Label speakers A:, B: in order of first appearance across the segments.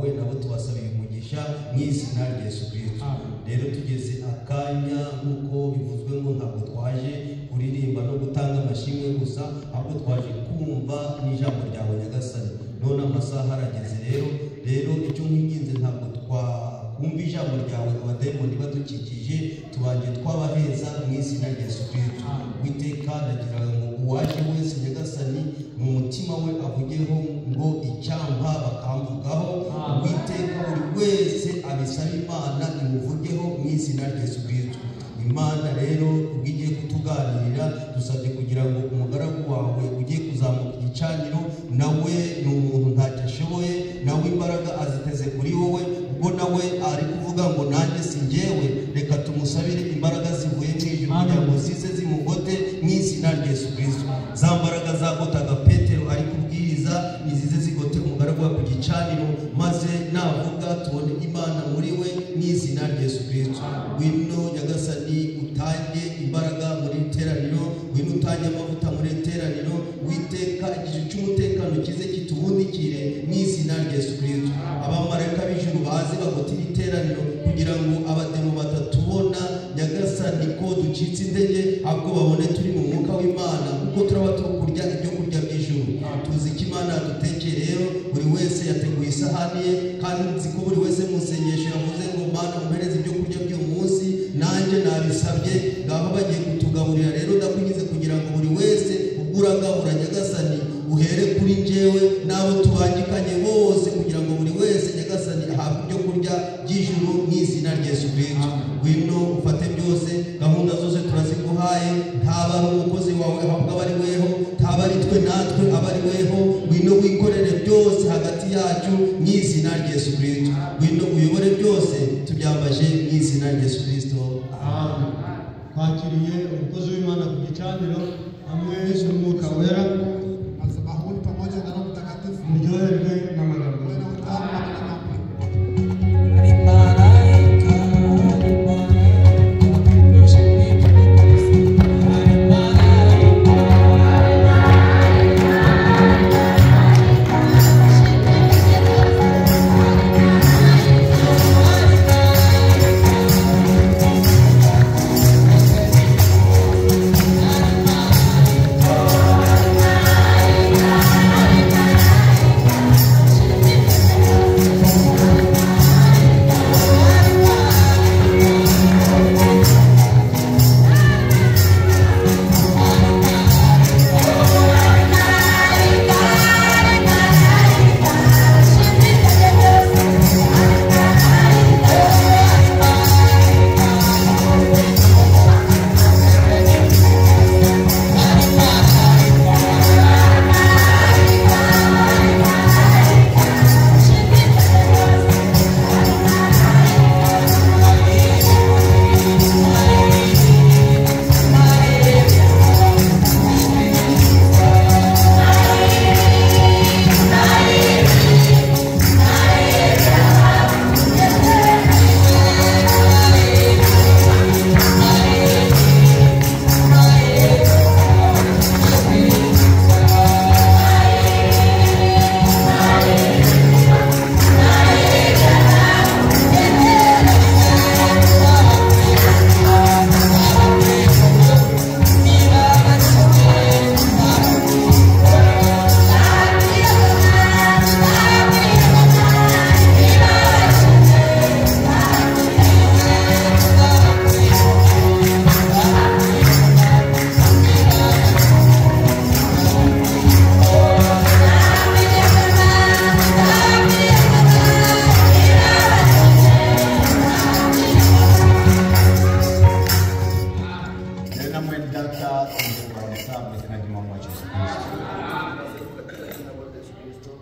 A: wawe nabo tubasabiye umugisha mu izina rya Yesu Kristo. Rero tugeze akanya nk'uko bivuzwe ngo ntabwo twaje kuririmba no gutanga amashimwe gusa, ahubwo twaje kumva n'ijambo ryawe Nyagasani. None amasaha arageze rero icyo nkwinginze ntabwo kumva ijambo ryawe abadayimoni badukikije, tubanje twabaheza mu izina rya Yesu Kristo. Witeka ndagira ngo uwaje wese Nyagasani mu mutima we avugeho ngo icyampa bakamvugaho. Witeka buri wese abisaba Imana imuvugeho mu izina rya Yesu Kristo. Imana rero ugiye kutuganirira, dusabye kugira ngo umugaragu wawe ugiye kuzamuka igicaniro, nawe ni umuntu ntacyo ashoboye, nawe imbaraga aziteze kuri wowe, ubwo nawe ari kuvuga ngo nanjye si njyewe. Reka tumusabire imbaraga zivuye mu ijuru kugira ngo zize zimugote mu izina rya Yesu Kristo. Za mbaraga zagotaga Petero ari kubwiriza nizize zigote umugaragu wawe ku gicaniro, maze navuga tubone Imana muri we mu izina rya Yesu Kristo. Wino Nyagasani utange imbaraga muri teraniro, wino utange amavuta muri teraniro. Witeka igihe cy'umutekano kize kitubundikire mu izina rya Yesu Kristo. Abamarayika b'ijuru baze bagotira iteraniro kugira ngo abademo batatubona Nyagasani ko ducitse intege, ahubwo babone turi mu mwuka w'Imana, kuko turaba turi kurya ibyo kurya by'ijuru. Tuzi ko Imana yadutekeye, rero buri wese yateguye isahani ye, kandi nzi ko buri wese mu sengesho yavuze ngo Mana umpereze ibyo kurya by'uyu munsi, nanjye nabisabye ngaho bagiye kutugaburira. Rero ndakwingize kugira ngo buri wese ubwo uragabura Nyagasani uhere kuri njyewe n'abo tubangikanye bose, kugira ngo buri wese Nyagasani ahabwe ibyo kurya by'ijuru mu izina rya Yesu Kristo. Wino ufate byose, gahunda zose turaziguhaye, ntaba ari umukozi wawe ahubwo aba ari weho, ntaba ari twe natwe aba ari weho. Wino wikorere byose hagati yacu mu izina rya Yesu Kristo. Wino uyobore byose, tubyambaje mu izina rya Yesu Kristo.
B: Amen. Twakiriye umukozi w'Imana ku gicaniro hamwe n'umwuka wera,
C: madhabahuni pamoja na Roho Mtakatifu.
B: muryoherwe n'amagambo.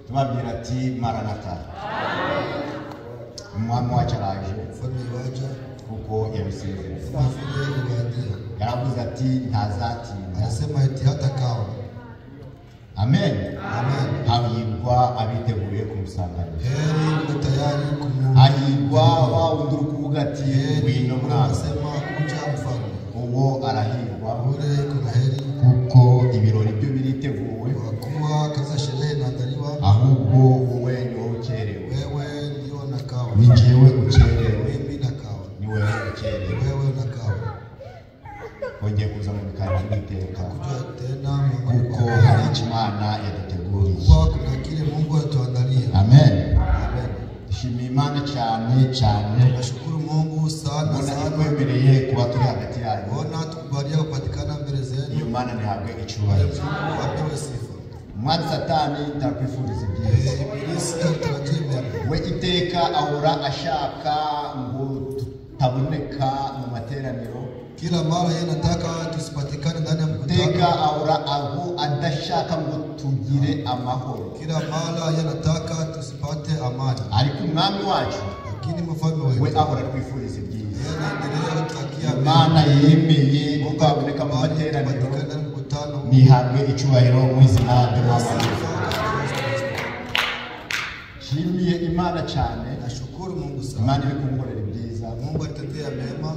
D: tubabwira ati maranatha. Umwami wacu araje kuko yabisezeranye. Yaravuze ati ntazatinda.
C: Anasema eti hata kawa.
D: Amen.
C: Amen.
D: Hahirwa abiteguye kumusanganira.
C: Heri uko tayari
D: hahirwa wa wundi uri kuvuga ati ngwino mwana.
C: Anasema kuja mfalme.
D: Uwo arahirwa.
C: Ule kuna heri
D: kuko ibirori byo biriteguwe.
C: Kwa kuwa kaza sherehe inaandaliwa.
D: Ahubwo wowe ni wowe ukerewe.
C: Wewe
D: ni njyewe ukerewe
C: mimi nakawa
D: ni wewe ukerewe
C: wewe nakawa
D: wongeye kuza mu bikari by'Uwiteka
C: kuja tena
D: kuko hari icyo Imana yaduteguriye
C: kwa kuna kile Mungu atuandalia.
D: amen
C: Amen.
D: Shimira Imana cyane
C: Nashukuru Mungu sana sana
D: kwemereye kuba turi hagati yayo
C: bona tukubalia kupatikana mbele zenu.
D: iyo Mana ntihabwe icyubahiro
C: Apewe sifa.
D: umwanzi Satani ndakwifuriza ibyiza
C: Ibilisi atarajime
D: we iteka ahora ashaka ngo tutaboneka mu materaniro
C: kila mara yeye anataka tusipatikane ndani ya
D: iteka
C: mkutano.
D: ahora aho adashaka ngo tugire amahoro
C: Kila mara yeye anataka tusipate amani.
D: ariko umwami wacu
C: Lakini mfalme
D: we
C: wetu
D: ahora twifuriza ibyiza
C: yeye anaendelea kutakia
D: Imana yemeye kuzaboneka mu materaniro
C: kupatikana ndani ya mkutano.
D: nihabwe icyubahiro mu izina ry'Umwami. Shimiye Imana cyane
C: Nashukuru Mungu sana.
D: Imana iri kunkorera ibyiza
C: Mungu atendea mema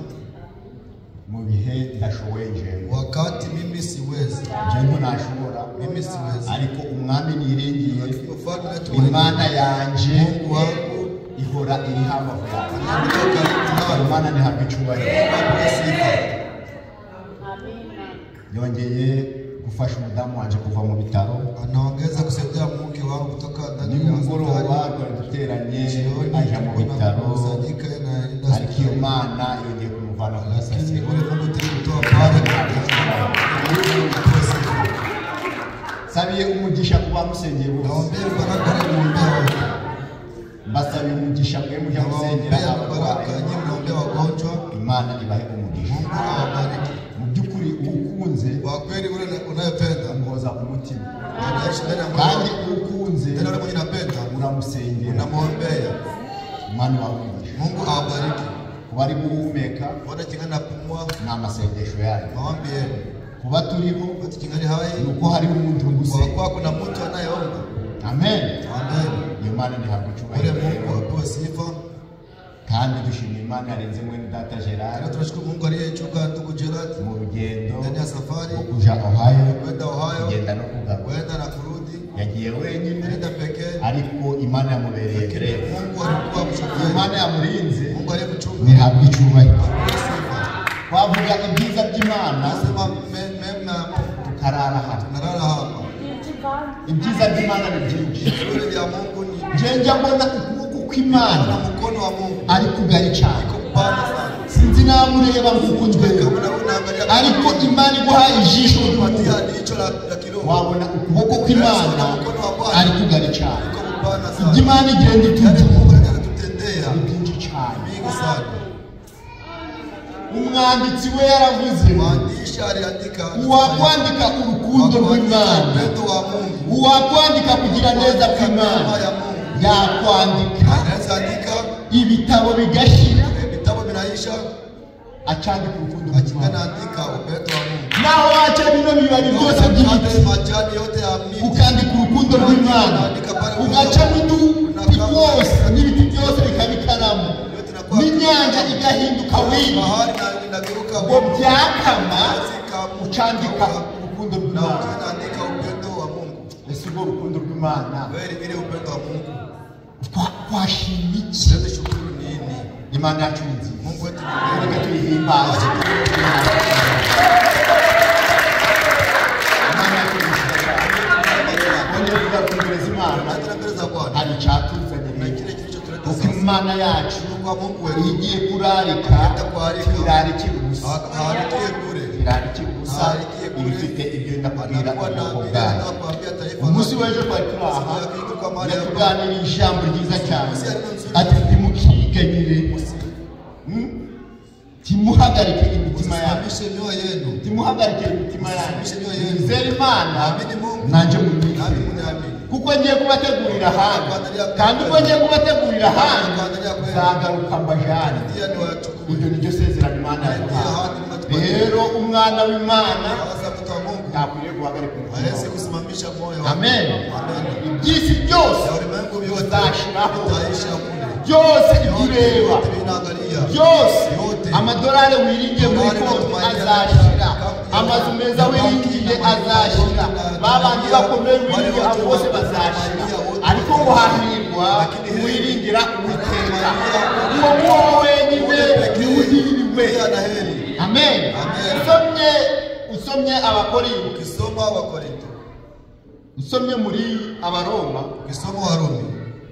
D: mu bihe ndashoboye njyewe
C: wakati mimi siwezi.
D: njyewe ntashobora
C: Mimi siwezi.
D: ariko umwami niringiye
C: Mfalme wetu
D: Imana yanje
C: Mungu wangu
D: ihora iri hambavu yawe
C: anatoka karibu
D: Imana ntihabwe icyubahiro
C: na sifa.
D: yongeye gufasha umudamu wanje kuva mu bitaro
C: Anaongeza kusaidia mke wangu kutoka ndani ya
D: nimugoroba
C: hospitali.
D: twari duteranye aja mu bitaro
C: Kusanyika inaenda
D: ariko iyo Mana yongeye kumuvana ku
C: lakini
D: gasasiro
C: ule Mungu tulikutoa pale
D: sabiye umugisha kuba musengeye bose
C: naombea baraka na kuombea wote.
D: mbasabiye umugisha mwe mujya musengera
C: Naombea baraka
D: abarwayi
C: nyinyi mnaombea wagonjwa.
D: Imana ibahe umugisha
C: Mungu awabariki.
D: mu by'ukuri ukunze
C: Kwa kweli ule unayependa
D: umuhoza ku mutima
C: anaishi ndani ya
D: kandi
C: moyo.
D: ukunze
C: Tena ule mwenye napenda
D: uramusengera
C: unamwombea.
D: Imana ibahe umugisha
C: Mungu awabariki.
D: kuba ari guhumeka
C: Bwana kingana pumua
D: ni amasengesho yayo
C: maombi yenu.
D: kuba turiho
C: Wakati kingali hai
D: ni uko hari umuntu
C: kwa
D: gusenga
C: kuwa kuna mtu anayeomba.
D: amen
C: Amen.
D: iyo Mana ntihabwe
C: Ule
D: icyubahiro
C: Mungu apewe sifa.
D: kandi dushimira Imana yarenze mwene data
C: Na
D: Gerard
C: tunashukuru Mungu aliyechuka ndugu Gerard
D: mu rugendo
C: ndani ya safari
D: rwo kuja Ohio
C: kwenda Ohio,
D: kugenda no kugaruka
C: kwenda na kurudi.
D: yagiye wenyine
C: Alienda pekee.
D: ariko Imana yamubereye dereva
C: Mungu alikuwa mchungaji.
D: Imana yamurinze
C: Mungu aliyemchunga.
D: ntihabwe icyubahiro
C: Sifa.
D: twavuga ibyiza by'Imana
C: Nasema mema ya Mungu.
D: tukarara hano
C: Tunalala hapa.
D: ibyiza by'Imana ni byinshi
C: Vizuri vya Mungu ni
D: njenja mbona ukuboko kw'Imana
C: na mkono wa Mungu.
D: ari kugari cyane
C: Kupana sana.
D: sinzi namureba nk'uko njyewe
C: Kama unaangalia
D: ariko Imana iguhaye ijisho
C: kupatia jicho la kiroho.
D: wabona ukuboko kw'Imana ari kugari cyane
C: Iko kupana
D: ibyo
C: sana.
D: Imana igenda
C: Yaani
D: itugira
C: Mungu anatutendea
D: ni byinshi cyane
C: mingi sana.
D: umwanditsi we yaravuze
C: Mwandishi aliandika
D: uwakwandika urukundo rw'Imana
C: upendo wa Mungu.
D: uwakwandika kugira neza kw'Imana
C: Neema ya Mungu.
D: yakwandika
C: Anaweza andika
D: ibitabo bigashira
C: vitabu vinaisha,
D: acandika urukundo
C: achika
D: rw'Imana
C: naandika upendo wa Mungu.
D: naho waca bino bibabi byose by'ibiti
C: Hata majani yote ya miti
D: ukandika urukundo rw'Imana ugaca n'uduti twose n'ibiti byose bikaba ikaramu
C: yote inakuwa
D: n'inyanja igahinduka wino
C: bahari na inageuka
D: ngo byakama
C: Zikamu-
D: ucandika urukundo
C: na
D: rw'Imana
C: unaandika upendo wa Mungu.
D: ese urwo rukundo rw'Imana
C: Kweli vile upendo wa Mungu.
D: twashima iki
C: Sasa shukuru nini?
D: Imana yacu ni nziza
C: Mungu wetu ni mwema.
D: reka tuyihimbaze Imana yacu ni nziza cyane twongeye kugaruka Imana
C: Hata mbele za Bwana.
D: hari icyatuzanye
C: Na
D: rero
C: kile kilichotuleta
D: kuko
C: sasa.
D: Imana yacu
C: Kwa Mungu wetu.
D: igiye kurarika irarikira ubusa
C: Harikie bure.
D: irarikira ubusa ibifite ibyo ndakubwira
C: Anakuwa na
D: ubwoko
C: mbele
D: bwayo
C: anakuambia taifa.
D: umunsi w'ejo twari turi aha
C: Kwa mahali hapa.
D: tuganira ijambo ryiza cyane ati ntimukiganyire timuhagarike imitima yanyu
C: Simamishe mioyo yenu.
D: timuhagarike imitima yanyu
C: Simamishe mioyo yenu.
D: nizere Imana
C: Amini Mungu.
D: nanjye
C: Nami
D: munyizere
C: mniamini.
D: kuko ngiye kubategurira ahandi kandi ubwo ngiye kubategurira ahandi nzagaruka mbajane
C: Pia ni wachukue.
D: iryo ni ryo sezerano Imana yaduhaye rero umwana w'Imana
C: Sasa mtoto wa Mungu
D: ntakwiriye guhagarika umutima
C: hawezi
D: we.
C: kusimamisha moyo.
D: amen
C: Amen.
D: iby'isi byose
C: Ya ulimwengu vyote
D: bizashiraho
C: vitaisha kule.
D: byose ibyo ureba
C: Yote vinaangalia.
D: byose
C: Yote.
D: amadolari wiringiye muri konti azashira amazu meza wiringiye azashira babandi bakomeye wiringiye abo bose bazashira ariko ngo hahirwa uwiringira Uwiteka uwo wenyine niwugiriwe. Amen. Usomye Abakorinto,
C: Ukisoma Abakorinto,
D: usomye muri Abaroma,
C: ukisoma Warumi,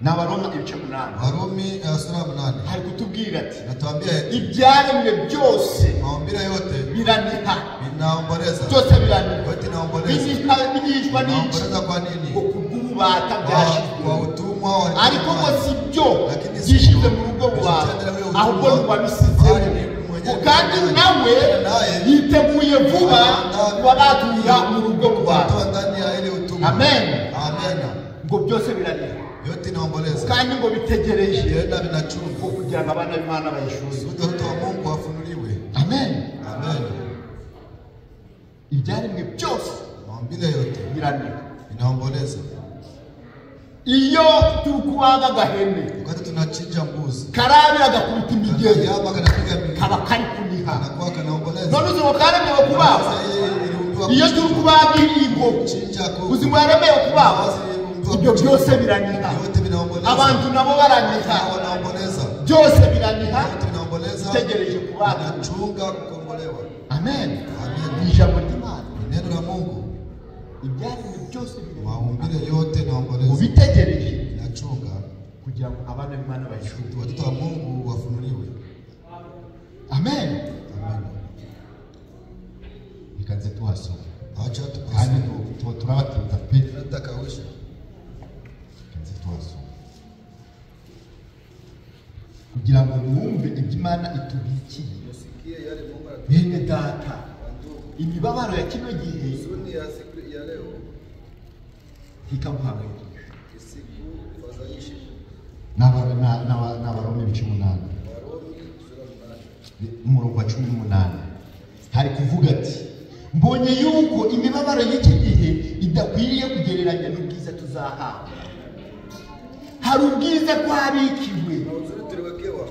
D: n'Abaroma ibice 8.
C: Warumi sura 8
D: hari kutubwira ati
C: natuambia
D: ibyaremwe byose
C: maumbile yote
D: biraniha,
C: binaomboleza,
D: byose biraniha,
C: yote inaomboleza.
D: binishwa n'iki?
C: Inaomboleza kwa nini?
D: Kububata byashizwe
C: Wa utumwa wa
D: ariko ngo si byo byishize mu rugo bubata, ahubwo rwabisizemo, kandi nawe yiteguye vuba kubabatura mu rugo bubata. Amen.
C: Amen.
D: Ngo byose biraniha,
C: Yote inaomboleza
D: kandi ngo bitegereje
C: yenda binachunga
D: kugira ngo abana b'Imana bayishuze.
C: watoto wa Mungu wafunuliwe.
D: Amen.
C: Amen.
D: Ibyaremwe byose
C: Maumbile yote
D: biraniha.
C: inaomboleza.
D: Iyo tukubaga gahene
C: Wakati tunachinja mbuzi,
D: karabira gakubita imigeri
C: yaba kanapiga miguu,
D: kaba kari kuniha.
C: anakuwa kanaomboleza.
D: None uzo karemwe kubaga. Iyo tukubaga ingo
C: Chinja ko
D: uzima yaremewe kubaga, ibyo byose biraniha.
C: yote binaomboleza.
D: Abantu nabo baraniha,
C: Wanaomboleza.
D: byose biraniha,
C: Yote binaomboleza.
D: tegereje kubaga.
C: Inachunga kukombolewa.
D: Amen.
C: Amen.
D: Ijambo ry'Imana,
C: Neno la Mungu,
D: ibyaremwe byose biraniha,
C: maumbile yote inaomboleza.
D: ubitegereje
C: Inachunga
D: kugira ngo abana b'Imana bayishuke.
C: watoto wa Mungu wafunuliwe.
D: Amen.
C: Amen.
D: Ikaze tuhasoma
C: Acha
D: kandi
C: tukasoma.
D: turabatuta pe.
C: Natakawisha.
D: Ikaze tuhasoma kugira ngo mwumve ibyo Imana itubikiye.
C: Sikia yale Mungu
D: Bene data, imibabaro ya kino gihe
C: anatuni ya siku ya leo.
D: ikamuhangayikisha.
C: Siku fadhaisha.
D: N'Abaroma ibice 8
C: Warumi sura 8.
D: umurongo wa 18 hari kuvuga ati mbonye yuko imibabaro y'iki gihe idakwiriye kugereranya n'ubwiza tuzahabwa. Hari ubwiza kwabikiwe,
C: Uzuri tuliwekewa.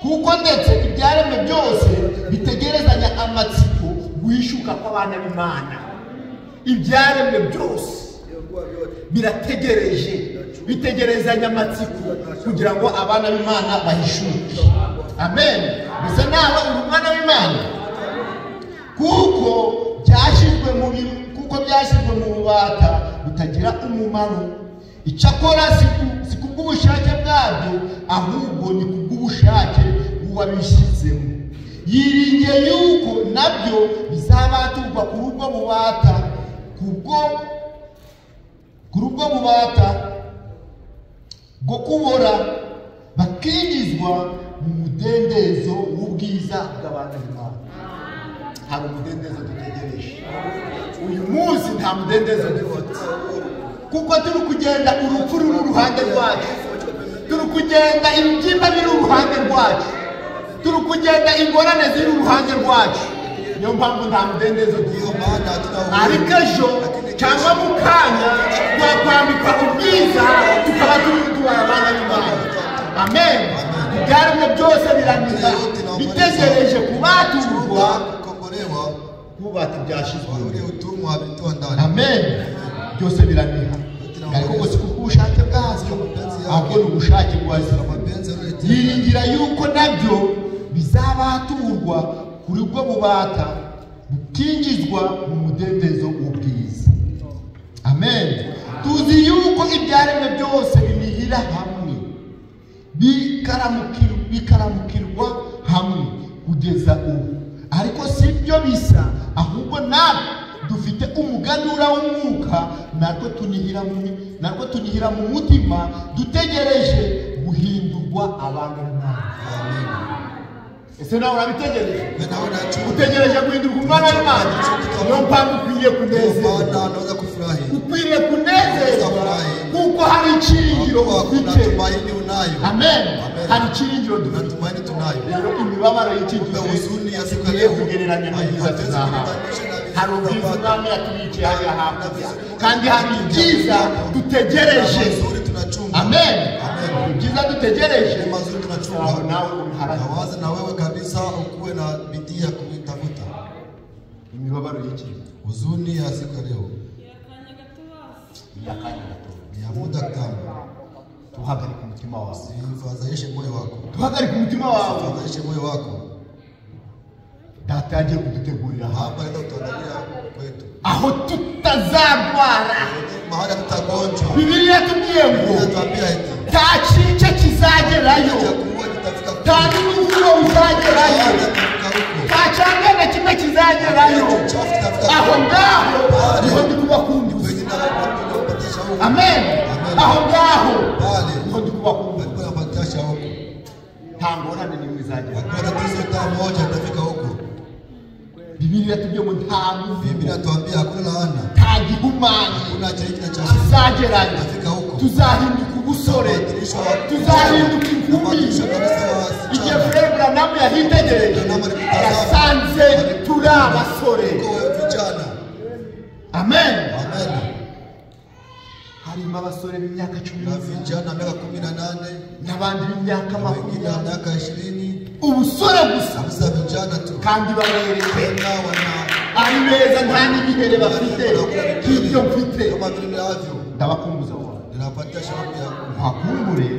D: kuko ndetse ibyaremwe byose bitegerezanya amatsiko guhishuka kw'abana b'Imana. Ibyaremwe byose birategereje, bitegerezanya amatsiko kugira ngo abana b'Imana bahishuke. Amen. Bisa nawe uri umwana w'Imana, kuko byashyizwe mu bubata butagira umumaro. Icyakora si kubw'ubushake bwabyo, ahubwo ni kubw'ubushake bw'uwabishyizemo. Yiringiye yuko nabyo bizabaturwa kuri ubwo bubata, kuri ubwo bubata bwo kubora, bakinjizwa mu mudendezo w'ubwiza bw'abana b'Imana. Hari umudendezo dutegereje. Uyu munsi nta mudendezo dufite, kuko turi kugenda urupfu ruri uruhande rwacu, turi kugenda ibibyimba biri uruhande rwacu, turi kugenda ingorane ziri uruhande rwacu. Niyo mpamvu nta mudendezo dufite. Ariko ejo cyangwa mu kanya twakwambikwa ubwiza, tukaba turi abana b'Imana. Amen. Ibyaremwe byose biraniha, bitegereje kubaturwa, kubata byashyizwe. Amen. Byose biraniha, ariko ngo si kubw'ubushake bwabyo, ahubwo ni ubushake bw'Imana. Yiringira yuko nabyo bizabaturwa kuri ubwo bubata, bukinjizwa mu mudendezo w'ubwiza. Amen. Tuzi yuko ibyaremwe byose binihira hamwe, bikaramukirwa hamwe kugeza ubu. Ariko si byo bisa, ahubwo natwe dufite umuganura w'umwuka, natwe tunihira mu mutima, dutegereje guhindurwa abana b'Imana. Ese nawe urabitegereje? Utegereje guhindurwa umwana w'Imana? Niyo mpamvu ukwiye kunezerwa. Ukwiriye kunezerwa kuko hari icyiringiro ufite. Amen. Hari icyiringiro dufite. Rero imibabaro y'iki gihe ikwiye kugereranya n'ibyiza tuzahabwa. Hari ubwiza Umwami yatubikiye hariya hakurya, kandi hari ibyiza dutegereje. Amen. Ibyiza dutegereje, nawe
C: Nawaza na wewe kabisa ukuwe na bidii ya kuitafuta.
D: imibabaro y'iki
C: Huzuni ya siku ya leo
D: yakanya gato
C: ni ya muda kitambo.
D: uhagarika umutima wawe,
C: Fadhaishe moyo wako,
D: uhagarika umutima wawe.
C: fadhaishe moyo wako.
D: Data yagiye kudutegurira
C: Hapa ndio tutaangalia kwetu,
D: aho tutazarwara,
C: mahali tutagonjwa.
D: Biblia yatubwiye ngo
C: Inatuambia eti
D: nta kice kizagerayo,
C: chakula kitafika
D: nta n'umuvugo uzagerayo, nta cyangwa na kimwe kizagerayo. Aho ngaho niho ndi kubakunda.
C: kwenye na kupatisha huko.
D: Amen. Aho ngaho
C: Pale
D: niho ndi kubakunda.
C: kwa kupatisha huko.
D: Nta ngorane n'imwe izagerayo.
C: Hakuna tatizo hata moja itafika huko.
D: Biblia yatubwiye ngo nta
C: Biblia
D: muvugo,
C: inatuambia hakuna laana,
D: nta gihumanya
C: hakuna chenye cha
D: kizagerayo.
C: itafika huko.
D: Tuzahinduka ubusore, tuzahinduka inkumi. Igihe Frère Branham yahitegereje yasanze turi abasore.
C: Vijana.
D: Amen.
C: Amen.
D: Harimo abasore b'imyaka 10
C: Na vijana miaka 18
D: n'abandi b'imyaka
C: wengine
D: 20.
C: miaka 20
D: Ubusore gusa
C: kabisa, vijana tu
D: kandi babereke
C: na wana
D: ari beza, nta n'ibihere bafite nk'ibyo mfite.
C: kama vile ninavyo.
D: Ndabakumbuza wawe,
C: Ninapatia shauku ya
D: hakumbure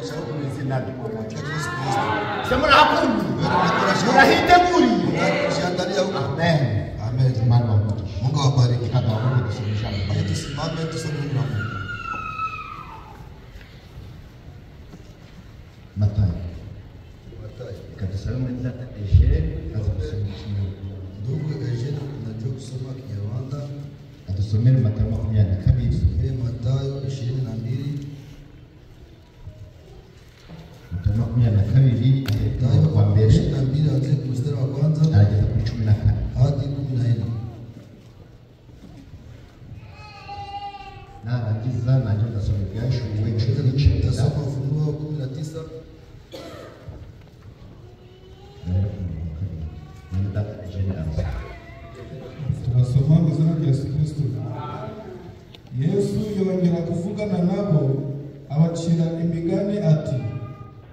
C: shauku
D: mu izina rye.
C: katika Yesu Kristo.
D: Sema hakumbure,
C: Wewe unakuwa shauku
D: murahiteguriye.
C: kujiandalia huko.
D: Amen.
C: Amen.
D: Imana ibahe.
C: Mungu awabariki.
D: Kada wawe dusomesha.
C: Aje tusimame tusome neno la Mungu.
D: Matayo.
C: Mathayo.
D: Kadusaba muri data Asheri aza gusomesha.
C: Ndugu Eugene unajua kusoma Kinyarwanda?
D: Adusomere Matayo 22.
C: Mathayo 22.
D: Matayo 22
C: Mathayo
D: kwa mbele
C: 22 anze mstari wa kwanza
D: arageza kuri 14.
C: hadi 14.
D: Narangiza nanjye ndasoma ibyashuwe
C: Tutasoma Ufunuo 19.
B: Turasoma mu izina rya Yesu Kristo. Yesu yongera kuvugana nabo abacira imigani ati,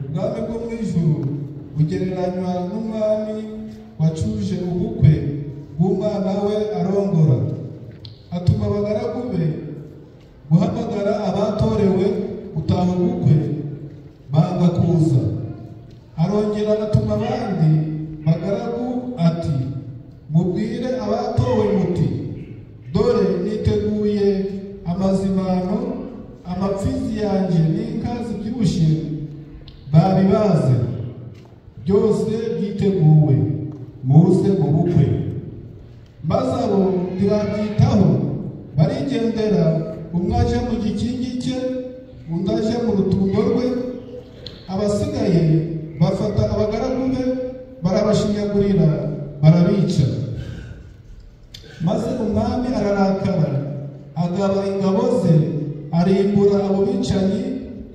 B: ubwami bwo mu ijuru bugereranywa n'umwami wacuje ubukwe bw'umwana we arongora, atuma abagaragu be guhamagara abatorewe gutaha ubukwe, banga kuza. Arongera atuma abandi bagaragu ati, mubwire abatowe muti, dore niteguye amazimano, amapfizi yanjye n'inka zibyibushye babibaze, byose byiteguwe, muze mu bukwe. Maze abo ntibabyitaho, barigendera, umwe aje mu gikingi cye, undi aje mu rutundo rwe. Abasigaye bafata abagaragu be, barabashinyagurira, barabica. Maze umwami ararakara, agaba ingabo ze, arimbura abo bicanyi,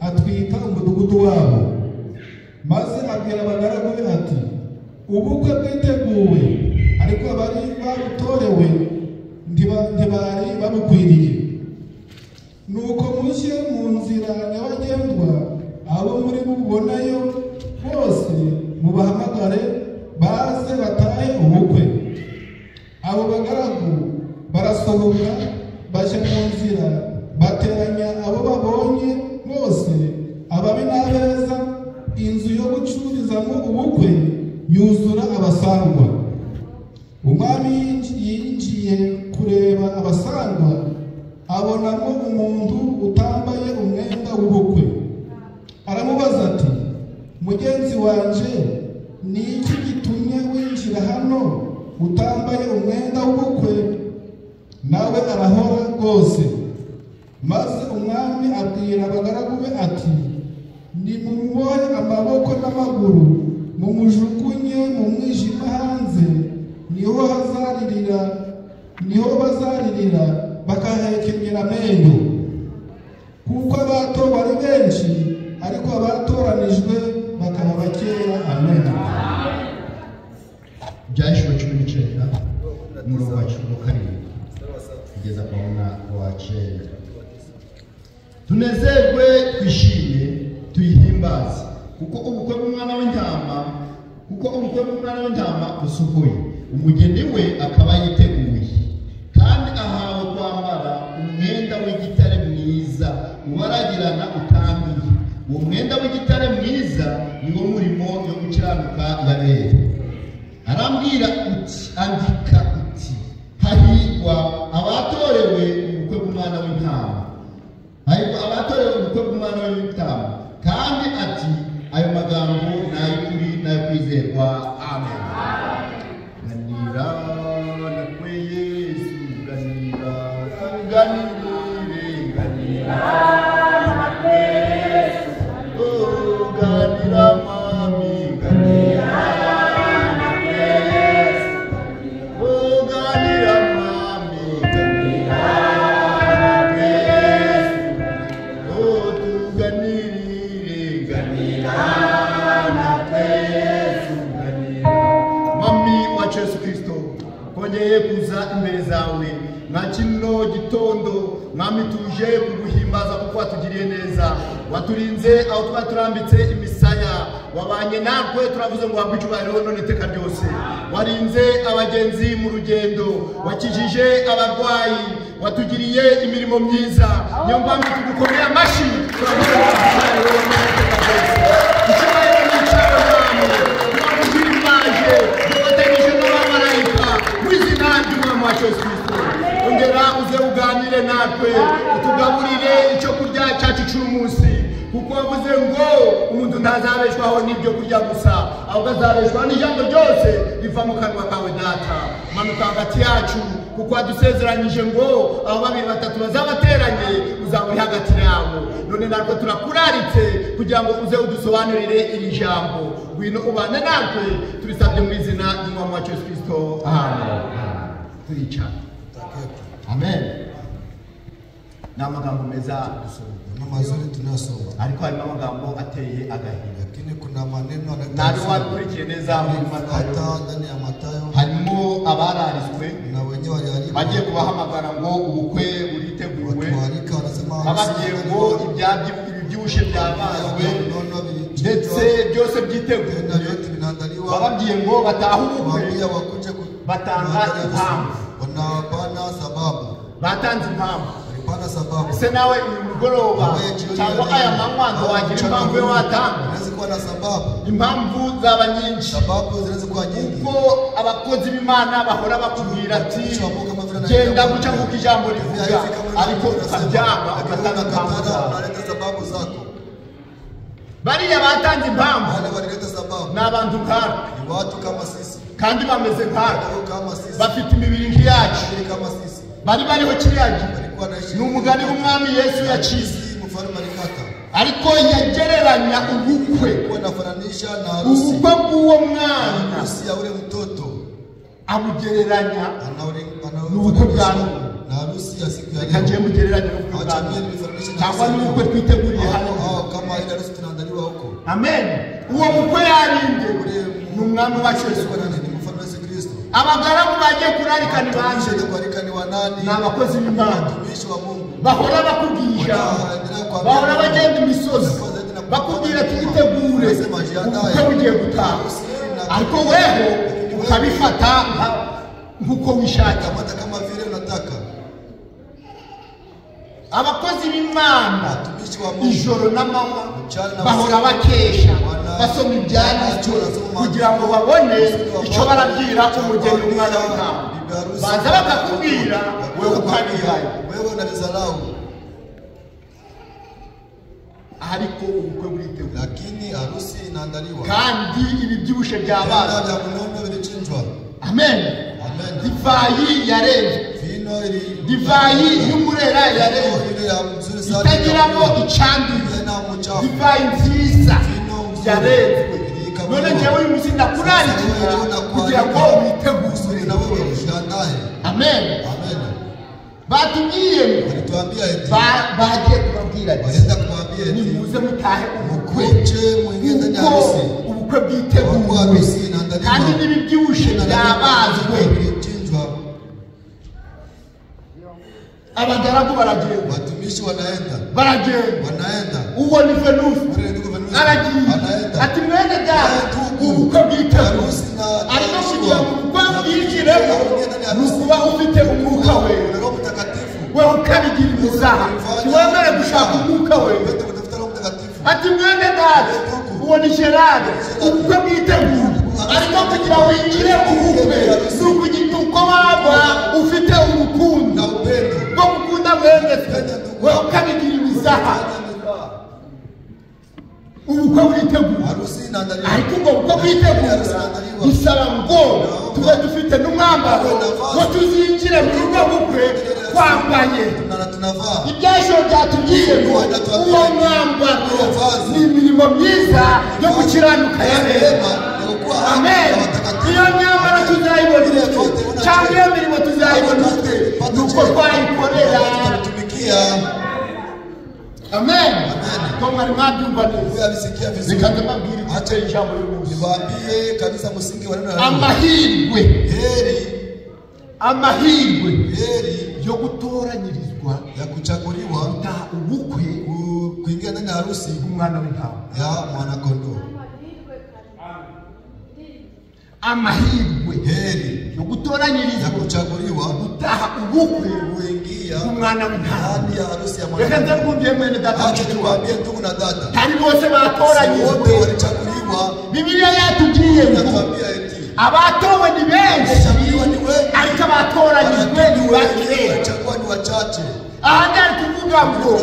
B: atwika umudugudu wabo. Maze abwira abagaragu be ati, ubukwe bwiteguwe, ariko abari babutorewe ntibari babukwiriye. Nuko mujye mu nzira nyabagendwa, abo muri bubonayo bose mubahamagare, baze batahe ubukwe. Abo bagaragu barasohoka, baje mu nzira, bateranya abo babonye bose, ababi n'abeza. Inzu yo gucururizamo ubukwe yuzura abasangwa. Umwami yinjiye kureba abasangwa, abonamo umuntu utambaye umwenda w'ubukwe. Aramubaza ati, mugenzi wanje, ni iki gitumye winjira hano utambaye umwenda w'ubukwe? Nawe arahora rwose. Maze umwami abwira abagaragu be ati, nimumubohe amaboko n'amaguru, mumujugunye mu mwijima hanze, niho bazaririra bakahekenyera amenyo. Kuko abatowe ari benshi, ariko abatoranijwe bakaba bakeya. Amen.
D: Byashuwe 19 umurongo wa 17 kugeza kwa mwaka wa 9. Tunezerwe, twishime, tuyihimbaze, kuko ubukwe bw'umwana w'intama busohoye, umugeni we akaba yiteguye, kandi ahawe kwambara umwenda w'igitare mwiza ubaragirana utambiye, umwenda w'igitare mwiza niwo murimo yo gukiranuka yabera. Arambwira uti andika uti hahirwa abatorewe ubukwe bw'umwana w'intama, hahirwa abatorewe ubukwe bw'umwana w'intama. Kandi ati ayo magambo ni ay'ukuri n'ayo kwizerwa. Amen. Ganira nakwe Yesu, ganira tuganire, ganira nakwe Yesu, oh ganira mami, ganira nakwe Yesu, oh ganira mami, ganira nakwe Yesu, oh tuganire, ganira nakwe Yesu, ganira. Mami wacu Yesu Kristo, kongeye kuza imbere zawe nka kino gitondo. Mwami tuje kuguhimbaza kuko watugiriye neza, waturinze aho twari turambitse imisaya, wabanye natwe, turavuze ngo wabwe icyubahiro none iteka ryose. Warinze abagenzi mu rugendo, wakijije abarwayi, watugiriye imirimo myiza. Niyo mpamvu tugukomeye amashyi, turavuze ngo icyubahiro none iteka ryose. Icyubahiro ni icyawe Mwami, turaguhimbaje dufatanyije n'abamarayika mu izina ry'Umwami wacu Yesu Kristo. Ongera uze uganire natwe, utugaburire icyo kurya cyacu cy'umunsi, kuko wavuze ngo umuntu ntazabeshwaho n'ibyo kurya gusa, ahubwo azabeshwaho n'ijambo ryose riva mu kanwa kawe Data. Manuka hagati yacu, kuko wadusezeranyije ngo aho babiri batatu bazabateranye uzaba uri hagati yabo. None natwe turakuraritse kugira ngo uze udusobanurire iri jambo. Ngwino ubane natwe, turisabye mu izina ry'Umwami wacu Yesu Kristo. Amen. Turicara. Amen. Ni amagambo meza dusoma,
C: mazuri tunasoma,
D: ariko harimo amagambo ateye agahinda.
C: Lakini kuna maneno
D: nari wakurikiye neza muri Matayo,
C: ndani ya Matayo
D: harimo abararizwe
C: na wenyewe walialikwa,
D: bagiye kubahamagara ngo ubukwe buriteguwe, bababwiye ngo ibyushe byabazwe ndetse byose byiteguye, bababwiye ngo batahe ubukwe, batanga impamvu, batanze impamvu. Se nawe uyu mugoroba cyangwa aya manywa wagira impamvu yo watanga. Impamvu zaba nyinshi, kuko abakozi b'Imana bahora bakubwira ati genda guca nk'uko ijambo rivuga, ariko ukabyanga ugatanga impamvu zawe. Bariya batanze impamvu ni abantu nkatwe, kandi bameze nkatwe, bafite imibiri nk'iyacu, bari bariho kiriya gihe. Ni umugani w'Umwami Yesu yacize, ariko yagereranya ubukwe bw'uwo mwana, amugereranya n'ubukwe bwa Nuhu. Reka ngiye mugereranya n'ubukwe bwa Nuhu, cyangwa n'ubukwe twiteguriye hano. Amen. Uwo mukwe yarinde ni Umwami wacu Yesu Kristo. Abagaragu bagiye kurarika ni banje, ni abakozi b'Imana, bahora bakubwira, bahora bagenda imisozi bakubwira twitegure ubukwe bugiye gutaha, ariko weho ukabifata nk'uko wishaka. Abakozi b'Imana ijoro n'amanywa bahora bakesha basoma ibyanditswe kugira ngo babone icyo barabwira umugeni w'umwana w'intama. Baza bakakubwira wewe ukabihaye, ariko ubukwe buriteguye,
C: lakini harusi inaandaliwa,
D: kandi ibibyibushe byabaye. Amen. Divayi yarenzwe, divayi y'umurera yarenzwe, itagiramo icyanduye, divayi nziza yarenzwe. None njyewe uyu munsi ndakurarikira kugira ngo witegure. Amen. Batubwiye bagiye kubabwira ati nimuze mutahe ubukwe, kuko ubukwe bwiteguwe kandi n'ibibyibushe byabazwe. Abagaragu baragenda,
C: watumishi
D: baragenda, uwo ni Venusi aragiye ati mwene data ubukwe bwiteguwe, ariko kugira ngo ubukwe bwinjiremo ni ukuba ufite umwuka wewe, wewe ukabigira imizaha, ntiwemere gushaka umwuka wewe. ati mwene data uwo ni Gerard ubwo mwiteguye ariko kugira winjire mu bukwe n'ukugituko waba ufite urukundo rwo gukunda mwene we ukabigira imizaha ubukwe buriteguye ariko ngo ubwo bwitegura bisaba ngo tube dufite n'umwambaro ngo tuzinjire mu rugo bukwe twambaye ibyasho byatubwiye ngo uwo mwambaro ni imirimo myiza yo gukiranuka ya neza. Amen. Iyo myambaro tuzayibona cyangwa iyo mirimo tuzayibona nuko twayikorera. Amen. Kama ni mabyumva neza abisikia vizuri nikatema mbiri acha ijambo y'umunsi nibaambie kabisa musingi wa neno amahirwe heri yo gutoranyirizwa ya kuchaguliwa na ubukwe kuingia ndani ya harusi umwana w'intama ya mwana kondoo. Amahirwe heri yo gutoranyirizwa ya kuchaguliwa gutaha ubukwe kuingia umwana w'intama ndani ya harusi ya mwana. Reka ndakumbye mwene data acha tukwambie ndugu na dada tari bose batoranyizwa wote walichaguliwa. Biblia yatubwiye inatuambia eti abatowe ni benshi ariko abatoranyizwe ni bake wachagua ni wachache. Ahandi ari kuvuga ngo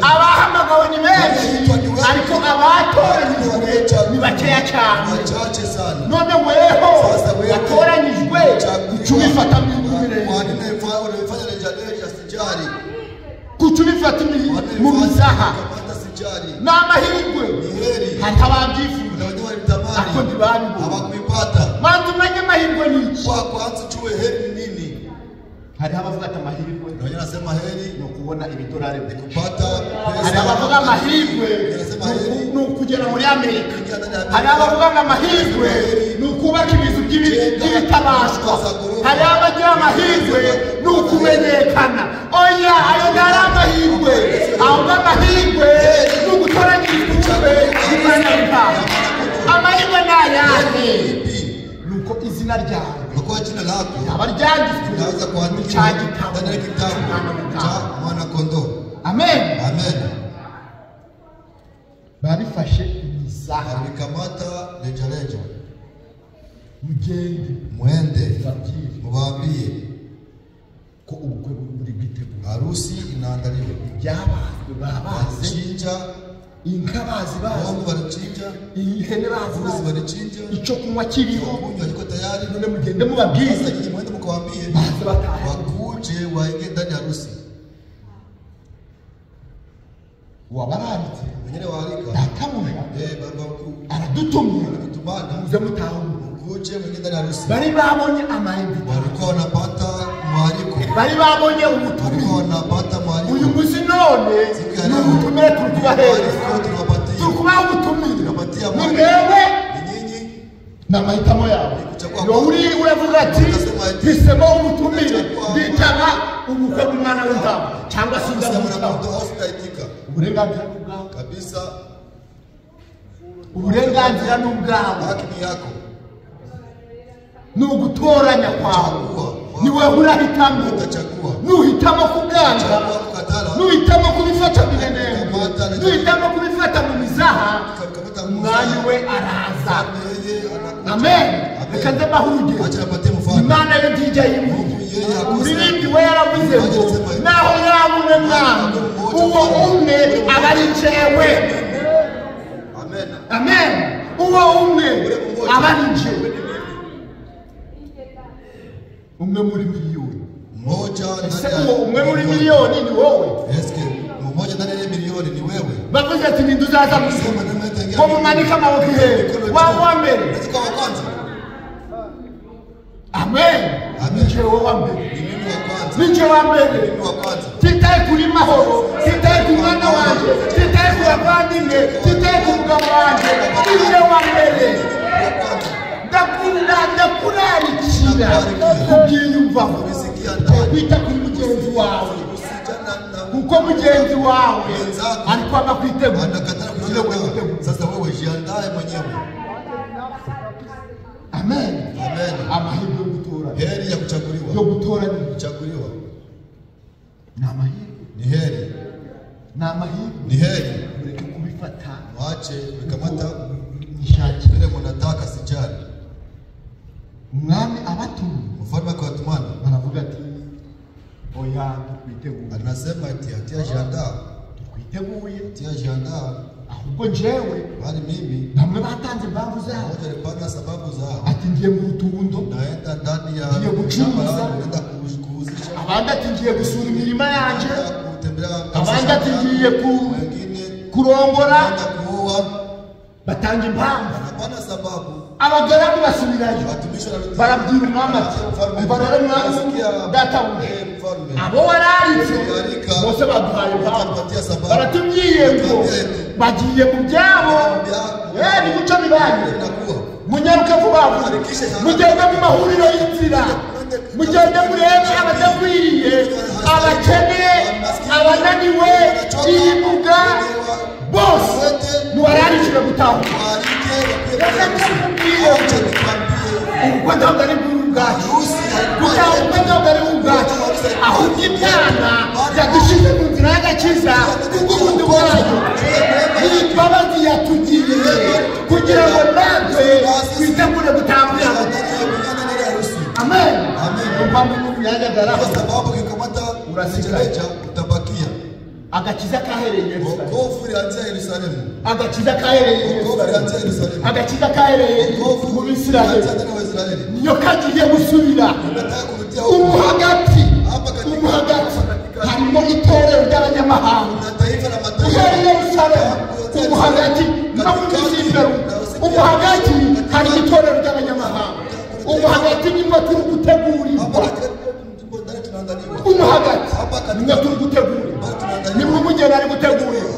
D: abahamagawe ni benshi ariko abatoranyizwe ni bakeya cyane wachache sana. None weho watoranyizwe kucubifata mu mirire unafanya rejareja sijari kucubifata mu misaha n'amahirwe hatababyifuza ariko ndibani abakwipata manzi umenye amahirwe ni kwa kwanza tuwe heri nini. Hari abavuga ati amahirwe ndio nasema heri no kubona ibidolari bikupata. Hari abavuga amahirwe no kugera muri Amerika. Hari abavuga amahirwe no kubaka ibizu by'ibitabashwa. Hari abagira amahirwe no kumenyekana. Oya ayo ngara amahirwe ahubwo amahirwe no gutoranyirizwa imana y'Imana. Amahirwe nayahe nuko izina ryawe nuko jina lako abaryanditswe naza kuandika ndani ya kitabu cha mwana kondoo. Amen. Amen. Barifashe imisaha bikamata rejareja mwende mubambie ko ubukwe buri bwitegura harusi inaandaliwa byabazwe babachinja inkabazi bazi barachinja ihene bazi barachinja ico kunywa kiriho kunywa ariko tayari none mugende mubabwiza nyine mwende mukawambie wakuje waige ndani ya harusi wabaranitse nyine warika datamuja aradutumye muze mutaho kuje mwende ndani ya harusi bari babonye amaindi bariko wanapata mwaliko bari babonye ubutumire bariko wanapata mwaliko uyu musi none ni ubutumire tukubahere tukubaha ubutumire ni mwewe nyinyi na mahitamo yawe yo uri uravuga ati bisemo ubutumire bitaba ubukwe bw'umwana w'intama cyangwa sinza uburenganzira n'ubwawe kabisa. Uburenganzira n'ubwawe haki yako nugutoranya kwawe niwe urahitamo nuhitamo kuganga nuhitamo kubifata binenembo nuhitamo kubifata mu mizaha umwanya we araza. Amen. Reka ndabahuge imana yo dijya yimu umurindi we yaravuze ngo naho yabune mwana uwo umwe abari jewe. Amen. Uwo umwe abari jewe umwe muri miliyoni moja ndani ya umwe muri miliyoni ni wewe. Eske mmoja ndani ya milioni ni wewe. Bavuze ati ni nduzaza musema kwa mumanika maboko yewe wa mbere nziko wa kwanza. Amen. Nije wa mbere ni wa kwanza nije wa mbere ni wa kwanza titaye kuri mahoro titaye ku mwana wanje titaye ku abandimwe titaye ku mugabo wanje nije wa mbere ndakurarikira kubyiyumva kwita kuri mugenzi wawe kuko mugenzi wawe alikuwa anakuitegura sasa wewe jiandae mwenyewe. Amen. Amen. Amahirwe yo gutora heri ya kuchaguliwa yo gutora ni kuchaguliwa na amahirwe ni heri na amahirwe ni heri kubifata
C: Waache kukamata
D: nishaki
C: vile mnataka sijali.
D: umwami abatumye
C: Mfalme akawatumana.
D: baravuga ati oya twiteguye
C: Anasema ati jiandaa.
D: twiteguye
C: Jiandaa.
D: ahubwo njyewe
C: Bali mimi
D: bamwe batanze impamvu zabo
C: moja alipanga sababu zao.
D: ati ngiye mu rutundo
C: Naenda ndani ya
D: ngiye gucuruza
C: naenda kuuzisha.
D: abandi ati ngiye gusura imirima yanjye
C: Kutembelea
D: abandi ati ngiye
C: wengine
D: kurongora
C: naenda kuoa.
D: batanga impamvu
C: Hapana sababu.
D: abagaragu basubirayo
C: Watumishi wanarudi.
D: barabwira umwami ati umva rero mwami databuja abo wararitse bose baduhaye impamvu baratubwiye ngo bagiye mu byabo ni guca bibaye munyaruke vuba vuba mugende mu mahuriro y'inzira mugende murebe abadakwiriye abakene abananiwe ibimuga bose ntiwararikire gutahuka reka ndakubwiye ubwo ntabwo ari bw'ubwacu gutahuka ntabwo ari bw'ubwacu ahubwo imana yadushyize mu nzira y'agakiza kubw'ubundi bwayo n'imbabazi yatugiriye kugira ngo natwe twitegure gutambira amen impamvu y'umuntu yajagara
C: sababu kikamata urasigaje utabakia.
D: agakiza kahereye
C: wokovu ilianzia Yerusalemu.
D: agakiza kahereye
C: wokovu ilianzia Yerusalemu.
D: agakiza kahereye mu Bisirayeli niyo kagiye gusubira umuhagati harimo itorero ry'abanyamahanga muri Yerusalemu umuhagati no mu Gisirayeli umuhagati harimo itorero ry'abanyamahanga umuhagati nimba turi gutegurirwa umuhagati nimba turi gutegurirwa nimba umugeni ari gutegurirwa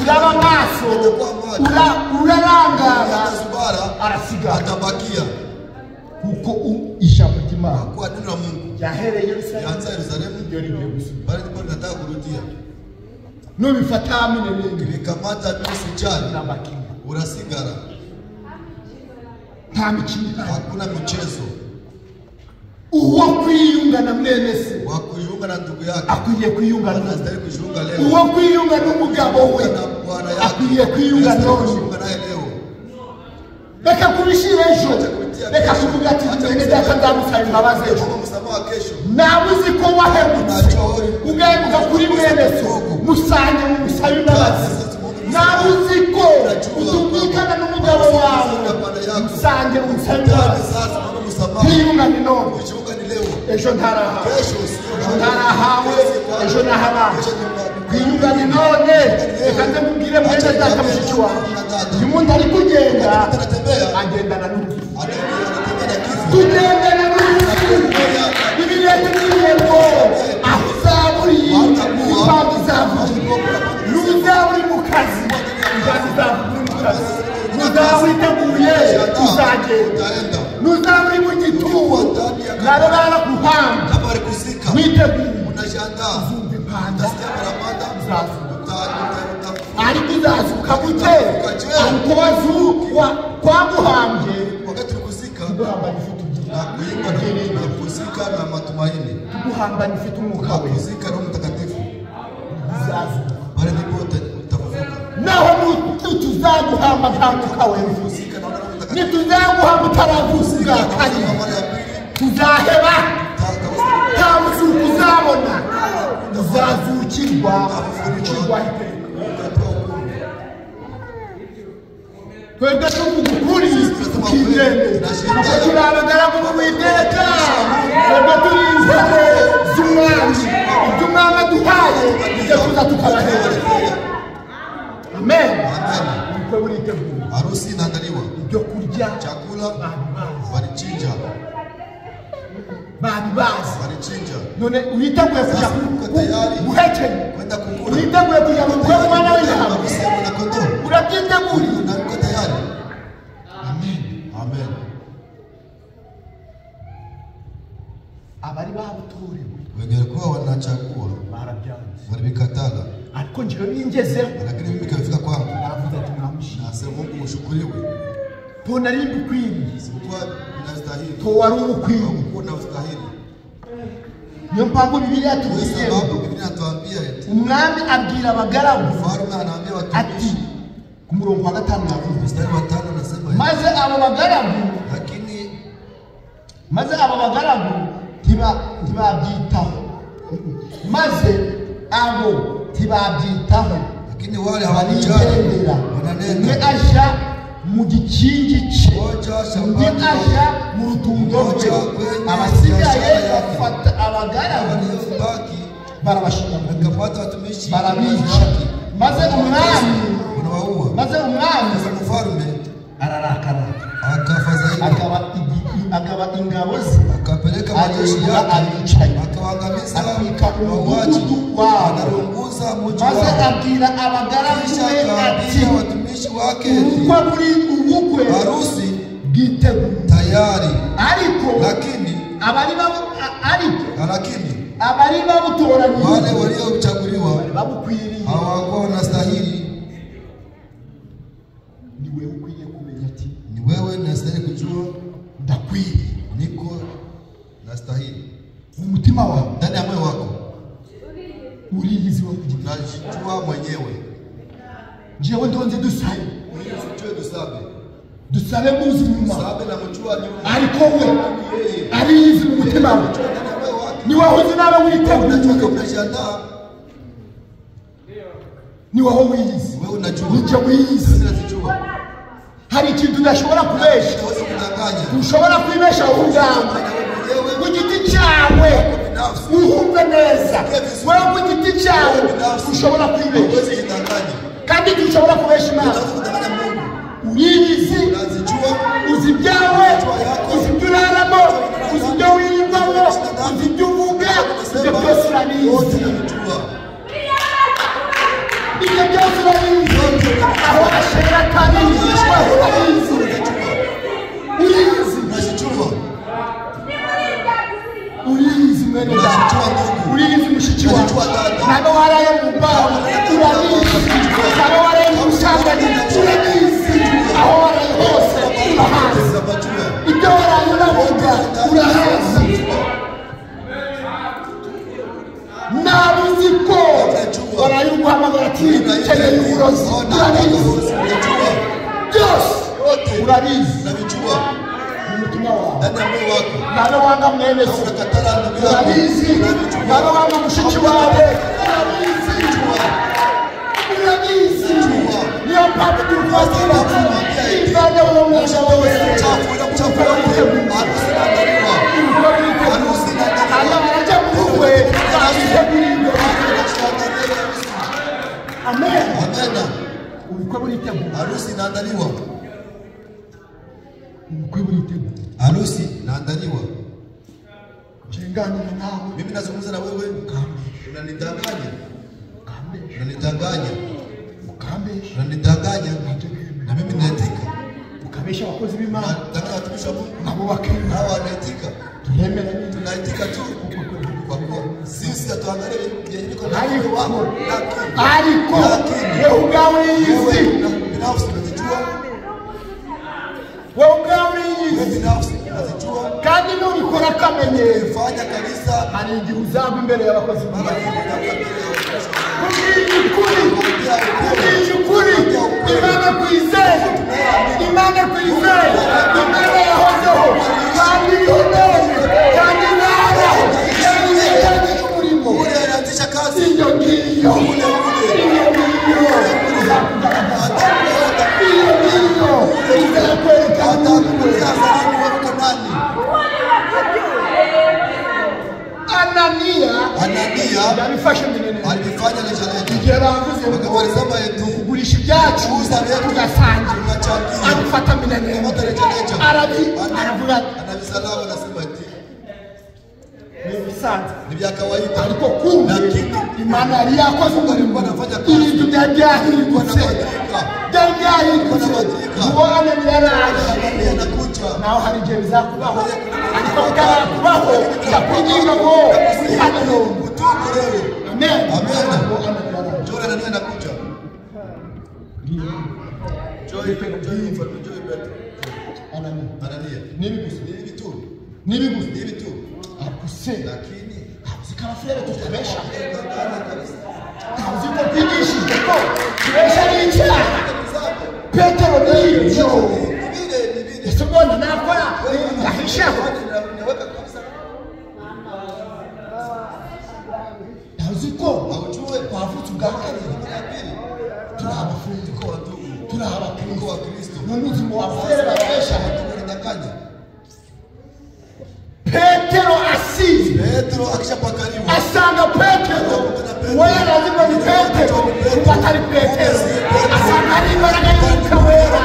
D: uraba maso urarangara arasigara
C: atabakia
D: kuko ijambo ry'Imana
C: kwa neno la Mungu
D: yahereye
C: Yerusalemu
D: ndio ligiye gusubira
C: bali ndipo nataka kurudia
D: nubifata minene
C: nikamata message
D: nabaki
C: urasigara
D: nta mikino
C: hakuna mchezo
D: uwo kwiyunga na mwene se
C: wa kuyunga na ndugu yake
D: akwiye kwiyunga na
C: anastahili kujiunga leo
D: uwo kwiyunga n'umugabo we akwiye kwiyunga none
C: leo
D: reka kubishira ejo reka kuvuga ati mwene data ndamusaba imbabazi ejo nabuzi ko wahemutse ugahemuka kuri mwene so musange mumusaba imbabazi nabuzi ko utumvikana n'umugabo wawe musange mumusaba imbabazi kwiyunga ni none ejo ntarahawe ejo nahabaye kwiyunga ni none reka nze mubwire mwene data mushiki wawe uyu muntu ari kugenda agendana n'urupfu tugendana n'urupfu bibiliya tubwiye ngo aho uzaba uri impamvu izavuga n'uzaba uri mu kazi impamvu izavuga uri mu kazi n'uzaba witeguye uzagenda n'uzaba uri mu gituwo nabo baraguhamba witeguye uzumva impanda ariko uzazuka gute ariko wazukwa kwaguhambye tuguhambana ifite
C: na matumaini
D: tuguhambana ifite umwuka we
C: kuzika na mtakatifu
D: uzazuka
C: bali ndipo utafufuka
D: naho tuzaguhamba nta mwuka we nituzaguhamba utaravuga kari tuzaheba nta muzuko uzabona uzazukirwa twebwe tuvuga ukuri tukigende ntabwo turi abagaragu b'Uwiteka twebwe turi inzare z'umwami ibyo umwami aduhaye ibyo tuza tukabahera amen ubukwe buriteguye
C: harusi inaandaliwa
D: ibyo kurya
C: chakula walichinja
D: babibazi
C: walichinja
D: none witeguye kujya guhekenya
C: kwenda kukula
D: witeguye kujya mu bukwe bw'umwana w'intama
C: na kondoo
D: urabyiteguriye
C: na uko tayari
D: amen
C: amen
D: abari babutorewe
C: wenye walikuwa wanachagua
D: barabyanze
C: walibikatala
D: ariko njyewe ningezeho
C: lakini mimi kafika kwangu
D: navuze ati mwamushimye
C: nasema Mungu ushukuriwe
D: to nari mbikwiriye
C: sikuwa inastahili
D: to wari ubukwiriye
C: kuna ustahili
D: niyo mpamvu bibiliya tubwiye
C: sababu Biblia inatuambia eti
D: umwami abwira abagaragu
C: mfalme anaambia
D: ati
C: watumishi
D: ku murongo wa 5 yavuze
C: mstari wa 5 anasema
D: maze abo bagaragu ntibabyitaho maze abo ntibabyitaho
C: lakini wale hawajali
D: umwe aja mu gikingi cye undi aja mu rutundo rwe abasigaye bafata abagaragu barabashikamira barabica maze umwami ararakara akaba ingabo ze
C: akapeleka majeshi yake akawaangamiza
D: umudugudu wabo maze abwira abagaragu be ati
C: watumishi wake
D: uko muri ubukwe
C: harusi
D: bwiteguye
C: tayari
D: ariko abari babutoranyije
C: wale waliochaguliwa
D: babukwiriye
C: hawakuwa wanastahili.
D: Ni wewe ukwiye kumenya ati
C: ni wewe nastahili kujua
D: ndakwiriye
C: niko nastahili
D: umutima wako
C: ndani ya moyo wako
D: uriyizi wa
C: unajijua mwenyewe.
D: Jewe ndonze dusabe muzi nyuma ariko we ariyizi mu mutima wawe ni wahoze nawe witegura ni waho wiyizi
C: wewe unajua
D: nicyo wiyizi hari ikintu udashobora kubesha ushobora kwibesha ubwawe ku giti cyawe uhumve neza wewe ku giti cyawe ushobora kwibesha kandi dushobora kubesha Imana uriyizi uzi ibyawe uzi ibyo uraramo uzi ibyo wirirwamo uzi ibyo uvuga ibyo byose urabizi ibyo byose urabizi aho Asheri atabizi urabizi uriyizi mwene data uriyizi mushiki wawe ntabwo waraye mu mbaho urabizi ntabwo waraye mu busambanyi urabizi aho waraye hose urahazi ibyo waraye uravuga urahazi nawe uzi ko waraye uguhamagara ati ukeneye uburozi urabizi byose urabizi umutima wawe ntabwo wanga mwene se urabizi ntabwo wanga mushiki wawe urabizi niyo mpamvu tukwazira imvane uwo mwuga wose hano barajya mu bukwe amen ubukwe buriteguye
C: harusi inaandaliwa
D: ubukwe buriteguye
C: harusi inaandaliwa.
D: Chengana nawe
C: mimi nazungumza na wewe unanidanganya na mimi ninaetika
D: ukabesha wakozi b'Imana
C: nataka watumishi wa Mungu
D: nabo bakiri
C: hawa wanaitika
D: turemera nini
C: tunaitika tu kwa kuwa sisi hatuangalie niko na
D: ariko
C: wako
D: wewe ugawe hizi
C: binafsi unajijua
D: wewe ugawe hizi
C: binafsi unajijua
D: kandi nurikora kamenye
C: fanya kanisa
D: hari igihe uzagwa imbere y'abakozi b'Imana ukuri Imana kwizeye Imana yahozeho kandi yoneye kandi naho kandi umurimo
C: unaanzisha kazi
D: iyo ngiyo izakwereka Anania yabifashe minene
C: alifanya lejaleti
D: igihe bavuze ngo
C: walisema yetu
D: kugurisha ibyacu tugasangira abifata minene aravuga
C: anabisalama nasema ati
D: nibisanzwe
C: ni vya kawaida
D: ariko kumbe Imana yari yakoze umurimo ibintu byahindutse uwo Anania yaraje naho hari igihe bizakubaho ariko bitarakubaho ndakwinginga ngo hano amen
C: Joy Anania anakuja Joy Anania
D: nibi tu akuse
C: lakini
D: zikaba Frère tutabesha uziko kwigishije ko kubesha ni icyaha nibyo ese mbona nakora yahishaho ntazi ko twavutse ubwa kabiri turi abafundi ko turi abakristo n'umuzimu wa Frère babesha Petero asize
C: Petro akishapakaliwa
D: asanga Petero wewe lazima ni Petero batari Petero asanga ari imbaraga y'Umwuka Wera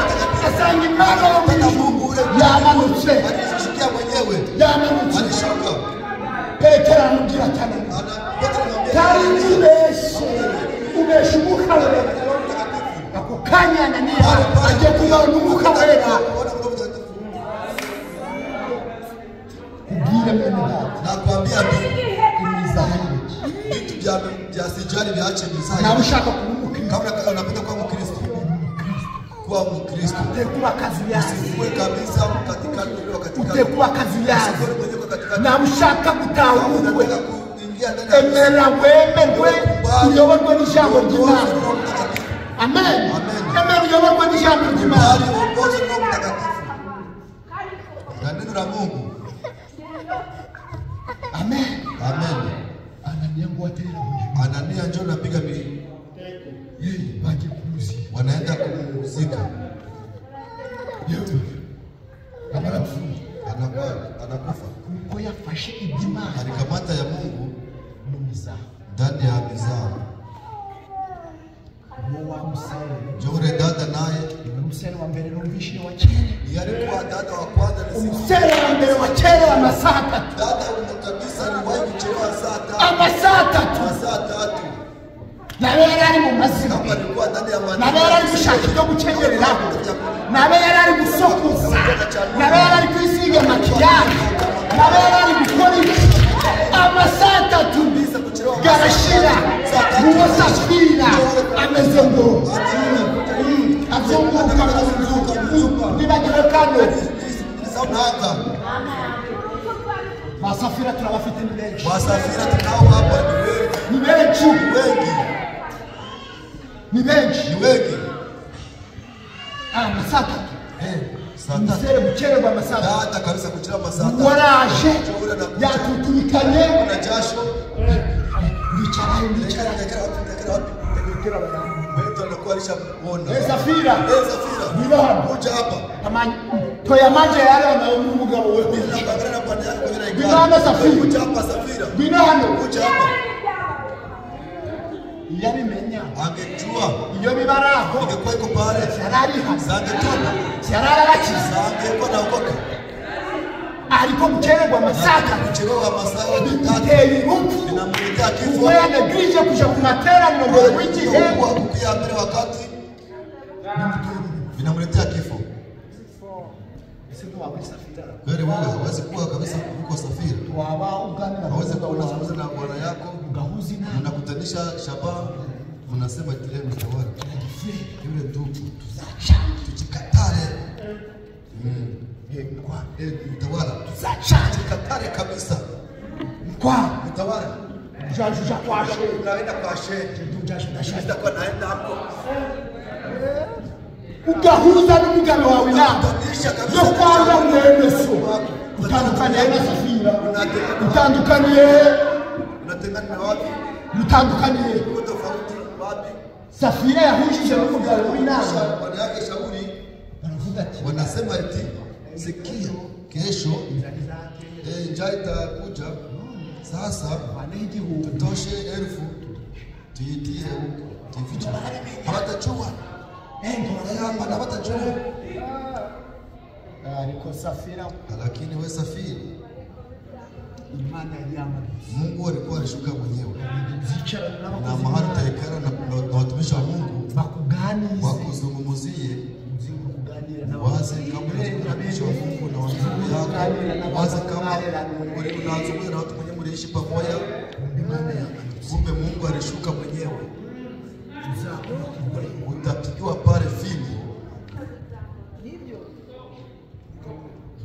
D: asanga imana y'Umwuka yamanutse
C: alishikia mwenyewe
D: yamanutse
C: alishuka
D: Petero amubwira cyane tari ubeshe Umwuka Wera ako kanya Ananiya agiye kuba n'Umwuka Wera
C: nakwambia vitu vya sijali viache mizani
D: na ushaka kumukristo
C: kama unapenda kuwa mkristo
D: utakuwa kazi yako
C: usiwe kabisa katika
D: utakuwa kazi yako na ushaka gutahubukwe emera wemerwe uyoborwe n'ijambo ry'Imana amen emera uyoborwe n'ijambo ry'Imana
C: na neno la Mungu
D: amen
C: amen.
D: Anania ngwatera huyu
C: Anania njoo napiga
D: baje kuzi
C: wanaenda kumzika anakufa
D: kuko yafashe iby'Imana
C: alikamata ya Mungu
D: mumizaho
C: ndani ya mizao
D: wa musere
C: jore dada naye
D: umusere wa mbere numvishije wa kera
C: yalikuwa dada wa kwanza
D: umusere wa mbere wa kera wa masaa 3
C: dada kabisa aliwahi kuchelewa saa
D: 3 nabe yari mu mazina nabe yari gushaka ibyo gucengereraho nabe yari gusokuza nabe yari kwisiga makiyaje nabe yari gukora amasaa 3 garashira muwo Safira ameze ngo azunguka nibagire kano Masafira tunabafite ni benshi
C: Masafira tunao hapa
D: ni benshi masaka Misere bukererwa masaka
C: data kabisa kuchira masaka
D: waraje yatuturikanye
C: na jasho
D: bicara
C: wewe anakuwa alishaona
D: Safira
C: bila kuja hapa
D: toya manje yale na umugabo wewe
C: bagara pande yako bila
D: igana Safira
C: kuja hapa Safira
D: bina hano
C: kuja hapa
D: yabimenya
C: angejua
D: iyo bibaraho
C: ingekuwa iko pale
D: yarari
C: sangetona
D: yarara bakiza
C: angekuwa na ukoka
D: ariko bukererwa masaka
C: kuchelewa masaa
D: biteye urupfu
C: binamletea kifo
D: wewe negrije kuja ku materaniro mbere w'igihe
C: kwa kukia mbele wakati binamletea kifo wewe hawezi kuwa kabisa uko Safira hawezi kuwa na bwana yako mnakutanisha shaba mnasema kile mtawala yule ndugu tujikatare kwa mtawala tujikatare kabisa
D: kwa
C: mtawala
D: jajuja kwa Asheri
C: unaenda kwa Asheri ndio kwa naenda hapo
D: ugahuza n'umugabo wawe inama yo kwanga mwemeso utandukaniye na Safira utandukaniye
C: unatengana wapi
D: mutandukaniye
C: tofauti wapi
D: Safira yahujije n'umugabo w'inama
C: bwana yake shauri
D: baravuga ati
C: wanasema eti sikia kesho njaa itakuja sasa tutoshe 1000 tuitie tufiche hawatajua hawatajua
D: ariko Safira
C: lakini wewe Safira
D: imana yama
C: Mungu alikuwa alishuka mwenyewe
D: zichara
C: na mahali taikara na watumishi wa Mungu
D: bakuganize
C: wakuzungumuzie wazi kama watumishi wa Mungu na watumishi yako wazi kama unazungumza na watu wenyewe mliishi pamoja kumbe Mungu alishuka mwenyewe utapigiwa pale fimbo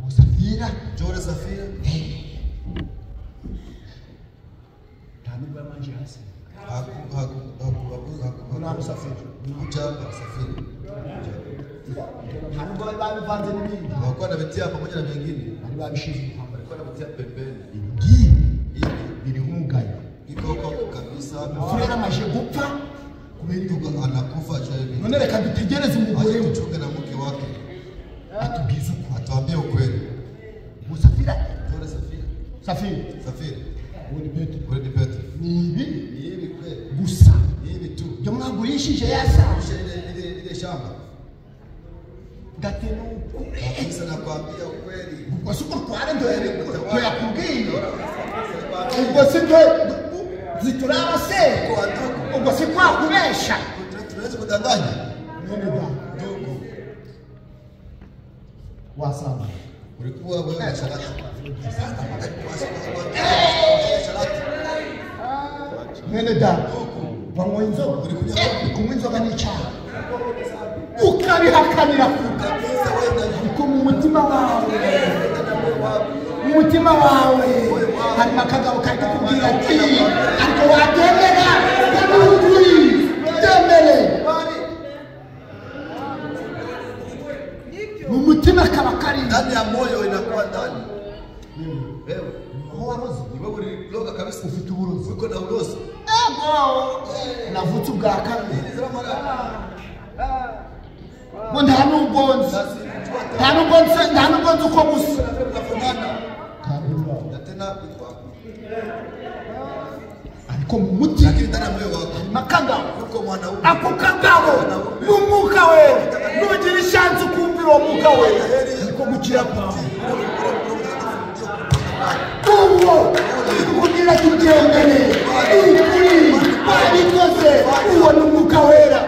D: Safira
C: jore Safira
D: tanubwa manje hasi
C: Safira kuja hapa Safira
D: tanubwa babivanze n'ibindi
C: walikuwa wanavitia pamoja na vingine,
D: bari babishize
C: walikuwa wanavitia pembeni.
D: ibi biri umugayo
C: Ikoko kabisa,
D: Frère amaje gupfa kubera
C: ndugu anakufa hivi.
D: none reka dutegereze umugore we
C: Achunge na mke wake,
D: atubwize
C: atuambie ukweli.
D: musafira
C: Tore Safiri,
D: safiri
C: Safiri,
D: uri Petero
C: wewe ni Petro.
D: ni ibi
C: Ni hivi kweli,
D: gusa
C: ni hivi tu.
D: byo mwagurishije yasa
C: Kisha ile shamba
D: gatenuku
C: kabisa, nakwambia ukweli.
D: ubwo siko tware ndo yakubwiye ubwo siko zituraba se ubwo siko akubesha
C: Tunaweza kudanganya
D: none da
C: ndugu.
D: wasaba
C: Ulikuwa wewe na sharati.
D: none da banywa inzoga kunywa inzoga ni icyaha ukabihakanira
C: Kabisa wewe
D: ariko mu mutima wawe harimo akagabo kari kukubwira ati ariko wabyemera n'ukuri byemere mu mutima kaba kari
C: ndani ya moyo inakuwa ndani. Wewe
D: aho waroze
C: wewe uliloga kabisa,
D: ufite uburozi
C: uko na ulozi.
D: navutse ubwa kabiri
C: Nizira mara
D: ngo nta n'ubwonzi nta n'ubwonzi uko gusa
C: na tena kwa
D: ariko mu mutima
C: lakini ndani ya moyo wako
D: makagabo
C: uko mwanaume.
D: ako kagabo n'umwuka we nugira ishansi ukumvira uwo mwuka we niko gukira kwawe uwo kugira ngo ubyemere ukuri wabikoze uwo ni umwuka wera